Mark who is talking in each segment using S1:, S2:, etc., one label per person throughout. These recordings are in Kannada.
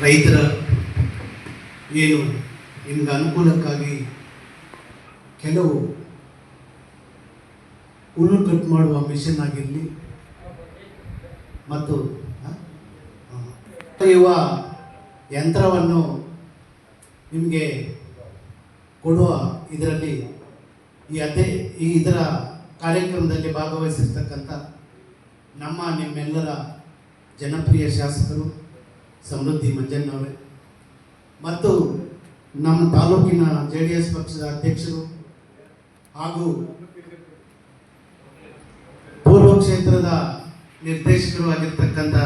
S1: ರೈತರ ಏನು ನಿಮ್ಗೆ ಅನುಕೂಲಕ್ಕಾಗಿ ಕೆಲವು ಹುಲ್ಲು ಕಟ್ ಮಾಡುವ ಮಿಷನ್ ಆಗಿರಲಿ ಮತ್ತು ಇವ ಯಂತ್ರವನ್ನು ನಿಮಗೆ ಕೊಡುವ ಇದರಲ್ಲಿ ಇದರ ಕಾರ್ಯಕ್ರಮದಲ್ಲಿ ಭಾಗವಹಿಸಿರ್ತಕ್ಕಂಥ ನಿಮ್ಮೆಲ್ಲರ ಜನಪ್ರಿಯ ಶಾಸಕರು ಸಮೃದ್ಧಿ ಮಂಜಣ್ಣವರೇ ಮತ್ತು ನಮ್ಮ ತಾಲೂಕಿನ JDS ಪಕ್ಷದ ಅಧ್ಯಕ್ಷರು ಹಾಗೂ ಪೂರ್ವ ಕ್ಷೇತ್ರದ ನಿರ್ದೇಶಕರು ಆಗಿರ್ತಕ್ಕಂಥ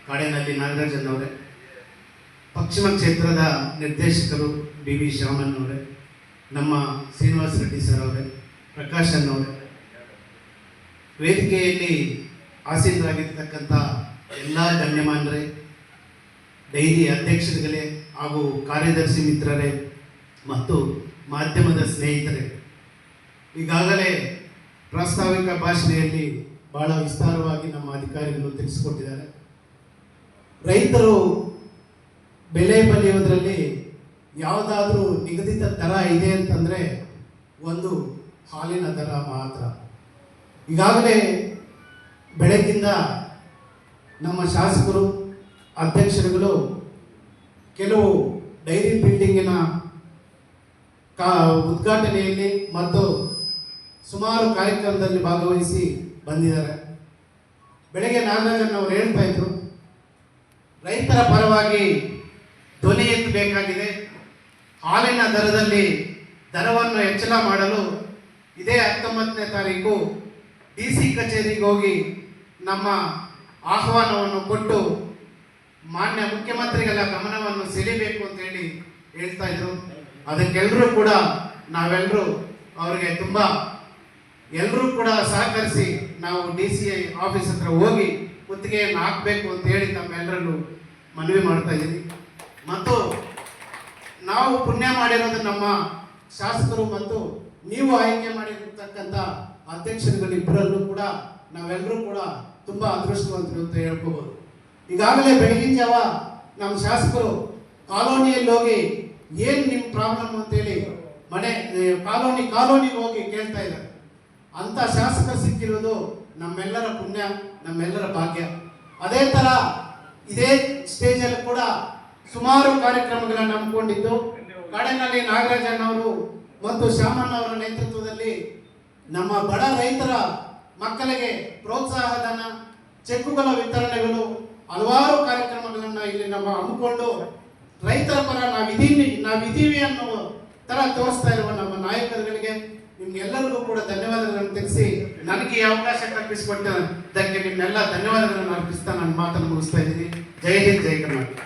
S1: ಕಾಡೇನಹಳ್ಳಿ ನಾಗರಾಜನವರೇ, ಪಶ್ಚಿಮ ಕ್ಷೇತ್ರದ ನಿರ್ದೇಶಕರು BV ಶ್ಯಾಮಣ್ಣವರೇ, ನಮ್ಮ ಶ್ರೀನಿವಾಸ ರೆಡ್ಡಿ ಸರ್ ಅವರೇ, ಪ್ರಕಾಶ್ ಅನ್ನವರೇ, ವೇದಿಕೆಯಲ್ಲಿ ಆಸೀನರಾಗಿರ್ತಕ್ಕಂಥ ಎಲ್ಲ ಗಣ್ಯಮಾನ್ಯರೇ, ಡೈರಿ ಅಧ್ಯಕ್ಷರುಗಳೇ ಹಾಗೂ ಕಾರ್ಯದರ್ಶಿ ಮಿತ್ರರೇ ಮತ್ತು ಮಾಧ್ಯಮದ ಸ್ನೇಹಿತರೇ, ಈಗಾಗಲೇ ಪ್ರಾಸ್ತಾವಿಕ ಭಾಷಣೆಯಲ್ಲಿ ಬಹಳ ವಿಸ್ತಾರವಾಗಿ ನಮ್ಮ ಅಧಿಕಾರಿಗಳು ತಿಳಿಸಿಕೊಟ್ಟಿದ್ದಾರೆ. ರೈತರು ಬೆಳೆ ಬೆಳೆಯೋದ್ರಲ್ಲಿ ಯಾವುದಾದ್ರೂ ನಿಗದಿತ ದರ ಇದೆ ಅಂತಂದರೆ ಒಂದು ಹಾಲಿನ ದರ ಮಾತ್ರ. ಈಗಾಗಲೇ ಬೆಳಗ್ಗಿಂದ ನಮ್ಮ ಶಾಸಕರು ಅಧ್ಯಕ್ಷರುಗಳು ಕೆಲವು ಡೈರಿ ಬಿಲ್ಡಿಂಗಿನ ಉದ್ಘಾಟನೆಯಲ್ಲಿ ಮತ್ತು ಸುಮಾರು ಕಾರ್ಯಕ್ರಮದಲ್ಲಿ ಭಾಗವಹಿಸಿ ಬಂದಿದ್ದಾರೆ. ಬೆಳಗ್ಗೆ ನಾಗರಾಜನವರು ಹೇಳ್ತಾ ಇದ್ರು, ರೈತರ ಪರವಾಗಿ ಧ್ವನಿ ಎತ್ತಬೇಕಾಗಿದೆ. ಹಾಲಿನ ದರವನ್ನು ಹೆಚ್ಚಳ ಮಾಡಲು ಇದೇ 19ನೇ ತಾರೀಕು DC ಕಚೇರಿಗೆ ಹೋಗಿ ನಮ್ಮ ಆಹ್ವಾನವನ್ನು ಕೊಟ್ಟು ಮಾನ್ಯ ಮುಖ್ಯಮಂತ್ರಿಗಳ ಗಮನವನ್ನು ಸೆಳೆಯಬೇಕು ಅಂತ ಹೇಳ್ತಾ ಇದ್ರು. ಅದಕ್ಕೆಲ್ಲರೂ ಕೂಡ ನಾವೆಲ್ಲರೂ ಅವರಿಗೆ ಎಲ್ಲರೂ ಕೂಡ ಸಹಕರಿಸಿ ನಾವು DCI ಆಫೀಸ್ ಹತ್ರ ಹೋಗಿ ಗುತ್ತಿಗೆಯನ್ನು ಹಾಕಬೇಕು ಅಂತ ಹೇಳಿ ತಮ್ಮೆಲ್ಲರಲ್ಲೂ ಮನವಿ ಮಾಡ್ತಾ ಇದ್ದೀವಿ. ಮತ್ತು ನಾವು ಪುಣ್ಯ ಮಾಡಿರೋದು ನಮ್ಮ ಶಾಸಕರು ಮತ್ತು ನೀವು ಆಯ್ಕೆ ಮಾಡಿರ್ತಕ್ಕಂಥ ಅಧ್ಯಕ್ಷರುಗಳಿಬ್ಬರಲ್ಲೂ ಕೂಡ ನಾವೆಲ್ಲರೂ ಕೂಡ ತುಂಬ ಅದೃಷ್ಟವಂತರು ಅಂತ ಹೇಳ್ಕೋಬೋದು. ಈಗಾಗಲೇ ಬೆಳಗಿನ ಜಾವ ನಮ್ಮ ಶಾಸಕರು ಕಾಲೋನಿಯಲ್ಲಿ ಹೋಗಿ ಏನು ನಿಮ್ಮ ಪ್ರಾಬ್ಲಮ್ ಅಂತೇಳಿ ಕಾಲೋನಿಗೆ ಹೋಗಿ ಕೇಳ್ತಾ ಇದ್ದಾರೆ. ಅಂಥ ಶಾಸಕರು ಸಿಕ್ಕಿರೋದು ನಮ್ಮೆಲ್ಲರ ಪುಣ್ಯ, ನಮ್ಮೆಲ್ಲರ ಭಾಗ್ಯ. ಅದೇ ಥರ ಇದೇ ಸ್ಟೇಜಲ್ಲಿ ಕೂಡ ಸುಮಾರು ಕಾರ್ಯಕ್ರಮಗಳನ್ನು ಹಮ್ಮಿಕೊಂಡಿದ್ದು ಕಾಡೇನಹಳ್ಳಿ ನಾಗರಾಜನವರು ಮತ್ತು ಶ್ಯಾಮಣ್ಣವರ ನೇತೃತ್ವದಲ್ಲಿ ನಮ್ಮ ಬಡ ರೈತರ ಮಕ್ಕಳಿಗೆ ಪ್ರೋತ್ಸಾಹಧನ, ಚೆಕ್ಕುಗಳ ವಿತರಣೆಗಳು, ಹಲವಾರು ಕಾರ್ಯಕ್ರಮಗಳನ್ನು ಇಲ್ಲಿ ನಮ್ಮ ಹಮ್ಮಿಕೊಂಡು ರೈತರ ಪರ ನಾವಿದ್ದೀವಿ ಅನ್ನೋ ಥರ ತೋರಿಸ್ತಾ ಇರುವ ನಮ್ಮ ನಾಯಕರುಗಳಿಗೆ ನಿಮ್ಗೆಲ್ಲರಿಗೂ ಕೂಡ ಧನ್ಯವಾದಗಳನ್ನು ತಿಳಿಸಿ ನನಗೆ ಈ ಅವಕಾಶ ಕಲ್ಪಿಸಿಕೊಟ್ಟದಕ್ಕೆ ನಿಮ್ಮೆಲ್ಲ ಧನ್ಯವಾದಗಳನ್ನು ಅರ್ಪಿಸ್ತಾ ನನ್ನ ಮಾತನ್ನು ಮುಗಿಸ್ತಾ ಇದ್ದೀನಿ. ಜೈ ಹಿಂದ್, ಜೈ ಕರ್ನಾಟಕ.